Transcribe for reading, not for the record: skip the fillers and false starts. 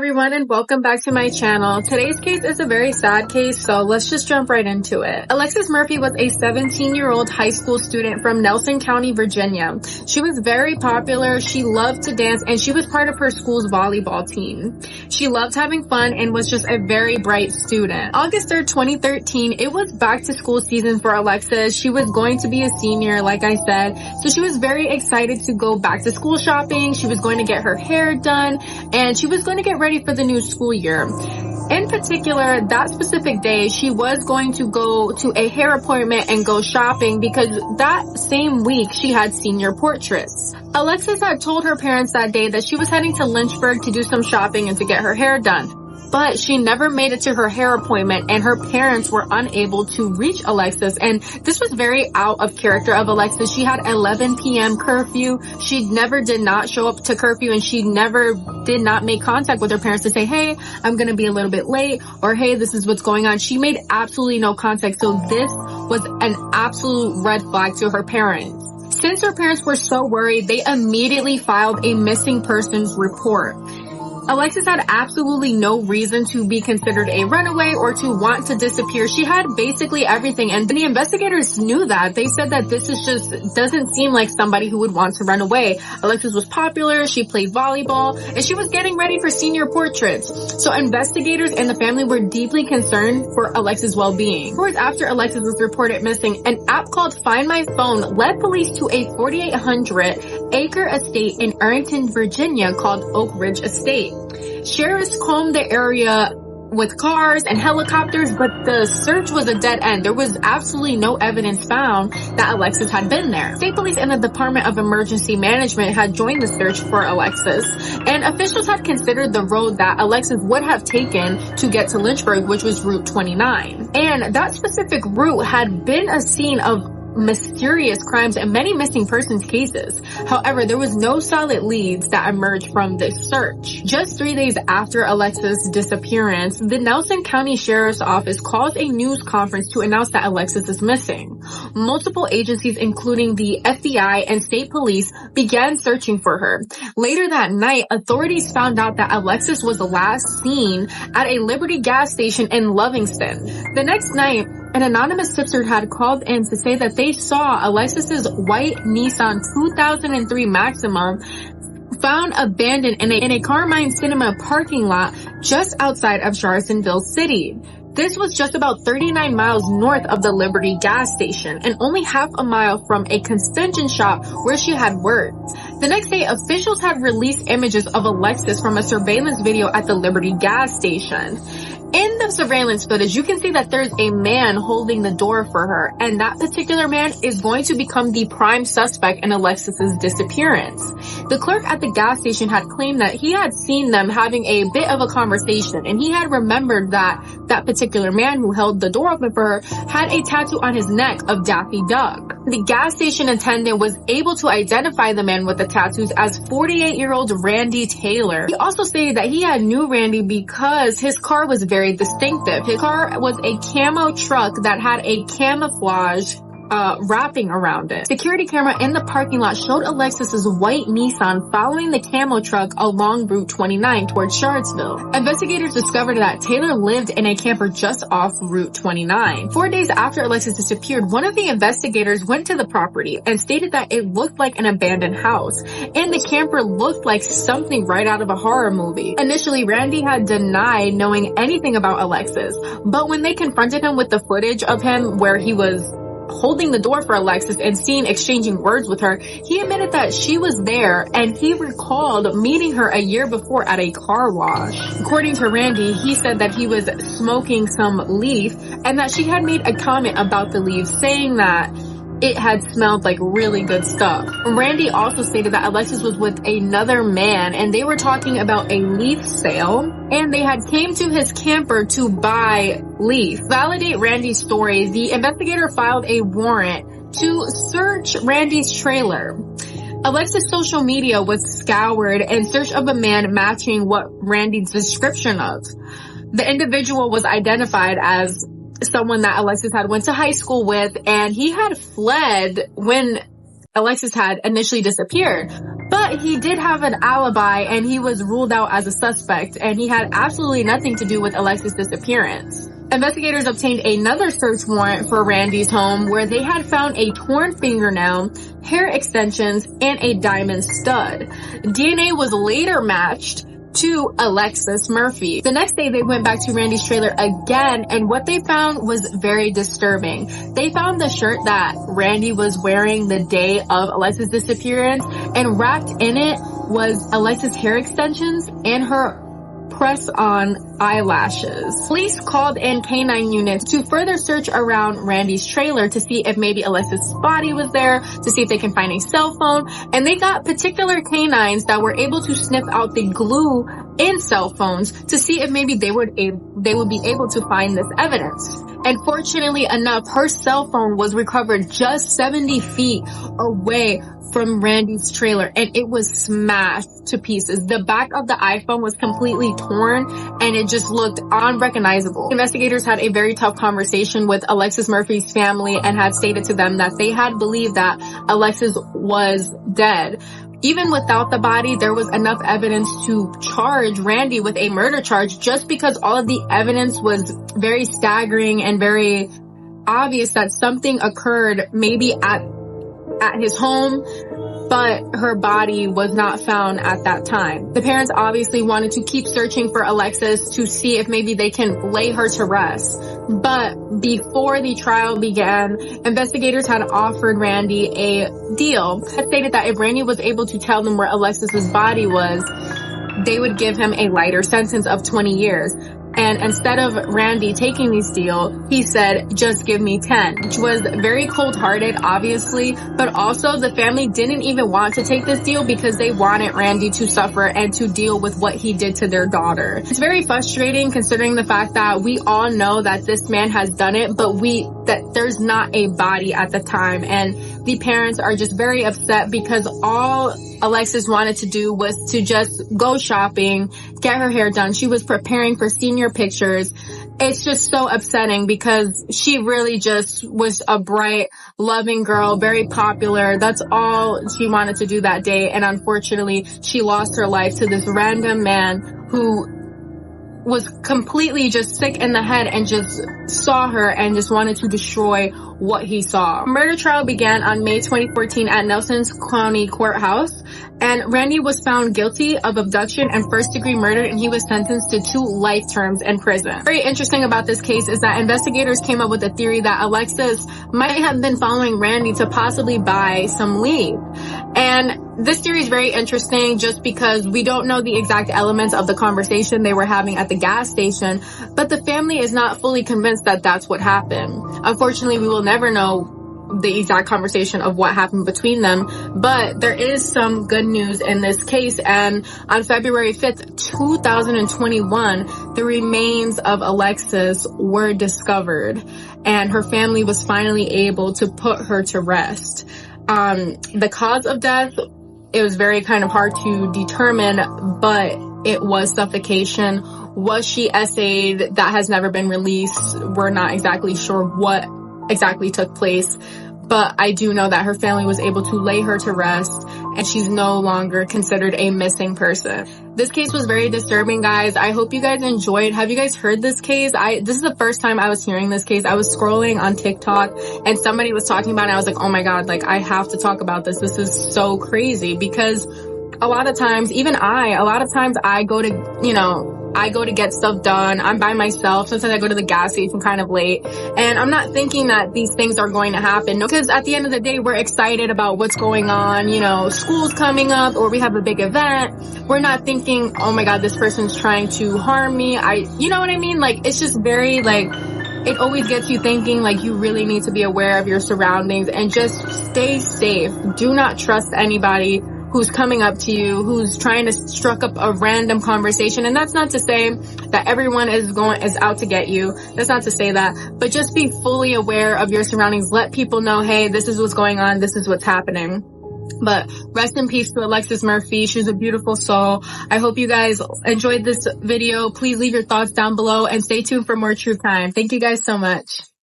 everyone, and welcome back to my channel. Today's case is a very sad case, so let's just jump right into it. Alexis Murphy was a 17-year-old high school student from Nelson County, Virginia. She was very popular, she loved to dance, and she was part of her school's volleyball team. She loved having fun and was just a very bright student. August 3rd, 2013, it was back to school season for Alexis. She was going to be a senior, like I said, so she was very excited to go back to school shopping. She was going to get her hair done, and she was going to get ready for the new school year. In particular, that specific day, she was going to go to a hair appointment and go shopping because that same week she had senior portraits. Alexis had told her parents that day that she was heading to Lynchburg to do some shopping and to get her hair done. But she never made it to her hair appointment, and her parents were unable to reach Alexis. And this was very out of character of Alexis. She had 11 p.m. curfew. She never did not show up to curfew, and she never did not make contact with her parents to say, hey, I'm going to be a little bit late, or hey, this is what's going on. She made absolutely no contact. So this was an absolute red flag to her parents. Since her parents were so worried, they immediately filed a missing persons report. Alexis had absolutely no reason to be considered a runaway or to want to disappear. She had basically everything, and the investigators knew that. They said that this is just doesn't seem like somebody who would want to run away. Alexis was popular, she played volleyball, and she was getting ready for senior portraits. So investigators and the family were deeply concerned for Alexis' well-being. Hours after Alexis was reported missing, an app called Find My Phone led police to a 4,800-acre estate in Arlington, Virginia called Oak Ridge Estate. Sheriffs combed the area with cars and helicopters, but the search was a dead end. There was absolutely no evidence found that Alexis had been there. State police and the Department of Emergency Management had joined the search for Alexis, and officials had considered the road that Alexis would have taken to get to Lynchburg, which was Route 29. And that specific route had been a scene of mysterious crimes and many missing persons cases. However, there was no solid leads that emerged from this search. Just 3 days after Alexis' disappearance, the Nelson County Sheriff's Office calls a news conference to announce that Alexis is missing. Multiple agencies, including the FBI and state police, began searching for her. Later that night, authorities found out that Alexis was last seen at a Liberty gas station in Lovingston. The next night, an anonymous tipster had called in to say that they saw Alexis's white Nissan 2003 Maxima found abandoned in a Carmine Cinema parking lot just outside of Charlottesville City. This was just about 39 miles north of the Liberty gas station and only half a mile from a concession shop where she had worked. The next day, officials had released images of Alexis from a surveillance video at the Liberty gas station. In the surveillance footage, you can see that there's a man holding the door for her, and that particular man is going to become the prime suspect in Alexis's disappearance. The clerk at the gas station had claimed that he had seen them having a bit of a conversation, and he had remembered that that particular man who held the door open for her had a tattoo on his neck of Daffy Duck. The gas station attendant was able to identify the man with the tattoos as 48-year-old Randy Taylor. He also stated that he had knew Randy because his car was very distinctive. His car was a camo truck that had a camouflage wrapping around it. Security camera in the parking lot showed Alexis's white Nissan following the camo truck along Route 29 towards Charlottesville. Investigators discovered that Taylor lived in a camper just off Route 29. 4 days after Alexis disappeared, one of the investigators went to the property and stated that it looked like an abandoned house, and the camper looked like something right out of a horror movie. Initially, Randy had denied knowing anything about Alexis, but when they confronted him with the footage of him where he was holding the door for Alexis and seen exchanging words with her, he admitted that she was there and he recalled meeting her a year before at a car wash. According to Randy, he said that he was smoking some leaf and that she had made a comment about the leaf, saying that it had smelled like really good stuff. Randy also stated that Alexis was with another man and they were talking about a leaf sale, and they had came to his camper to buy leaf. To validate Randy's story, the investigator filed a warrant to search Randy's trailer. Alexis' social media was scoured in search of a man matching what Randy's description of. The individual was identified as someone that Alexis had went to high school with, and he had fled when Alexis had initially disappeared. But But he did have an alibi and he was ruled out as a suspect, and he had absolutely nothing to do with Alexis' disappearance. Investigators obtained another search warrant for Randy's home where they had found a torn fingernail, hair extensions, and a diamond stud. DNA was later matched to Alexis Murphy. The next day, they went back to Randy's trailer again, and what they found was very disturbing. They found the shirt that Randy was wearing the day of Alexis' disappearance, and wrapped in it was Alexis' hair extensions and her press-on eyelashes. Police called in canine units to further search around Randy's trailer to see if maybe Alexis' body was there, to see if they can find a cell phone, and they got particular canines that were able to sniff out the glue in cell phones to see if maybe they would be able to find this evidence. And fortunately enough, her cell phone was recovered just 70 feet away from Randy's trailer, and it was smashed to pieces. The back of the iPhone was completely torn and it just looked unrecognizable. Investigators had a very tough conversation with Alexis Murphy's family and had stated to them that they had believed that Alexis was dead. Even without the body, there was enough evidence to charge Randy with a murder charge, just because all of the evidence was very staggering and very obvious that something occurred maybe at his home, but her body was not found at that time. The parents obviously wanted to keep searching for Alexis to see if maybe they can lay her to rest. But before the trial began, investigators had offered Randy a deal. It stated that if Randy was able to tell them where Alexis's body was, they would give him a lighter sentence of 20 years. And instead of Randy taking this deal, he said, just give me 10, which was very cold-hearted, obviously, but also the family didn't even want to take this deal because they wanted Randy to suffer and to deal with what he did to their daughter. It's very frustrating considering the fact that we all know that this man has done it, but that there's not a body at the time, and the parents are just very upset because all Alexis wanted to do was to just go shopping, get her hair done. She was preparing for senior pictures. It's just so upsetting because she really just was a bright, loving girl, very popular. That's all she wanted to do that day. And unfortunately, she lost her life to this random man who was completely just sick in the head and just saw her and just wanted to destroy what he saw. Murder trial began on May 2014 at Nelson County Courthouse, and Randy was found guilty of abduction and first-degree murder, and he was sentenced to 2 life terms in prison. Very interesting about this case is that investigators came up with a theory that Alexis might have been following Randy to possibly buy some weed. And this theory is very interesting just because we don't know the exact elements of the conversation they were having at the gas station, but the family is not fully convinced that that's what happened. Unfortunately, we will never know the exact conversation of what happened between them, but there is some good news in this case. And on February 5th, 2021, the remains of Alexis were discovered, and her family was finally able to put her to rest. The cause of death, it was very kind of hard to determine, but it was suffocation. Was she essayed? That has never been released. We're not exactly sure what exactly took place, but I do know that her family was able to lay her to rest, and she's no longer considered a missing person. This case was very disturbing, guys. I hope you guys enjoyed. Have you guys heard this case? This is the first time I was hearing this case. I was scrolling on TikTok and somebody was talking about it. I was like, oh my God, like I have to talk about this. This is so crazy because a lot of times I go to get stuff done. I'm by myself. Sometimes I go to the gas station kind of late, and I'm not thinking that these things are going to happen. No, because at the end of the day, we're excited about what's going on. You know, school's coming up or we have a big event. We're not thinking, oh my God, this person's trying to harm me. You know what I mean? Like, it's just very it always gets you thinking like you really need to be aware of your surroundings and just stay safe. Do not trust anybody who's coming up to you, who's trying to struck up a random conversation. And that's not to say that everyone is out to get you. That's not to say that, but just be fully aware of your surroundings. Let people know, hey, this is what's going on. This is what's happening. But rest in peace to Alexis Murphy. She's a beautiful soul. I hope you guys enjoyed this video. Please leave your thoughts down below and stay tuned for more true crime. Thank you guys so much.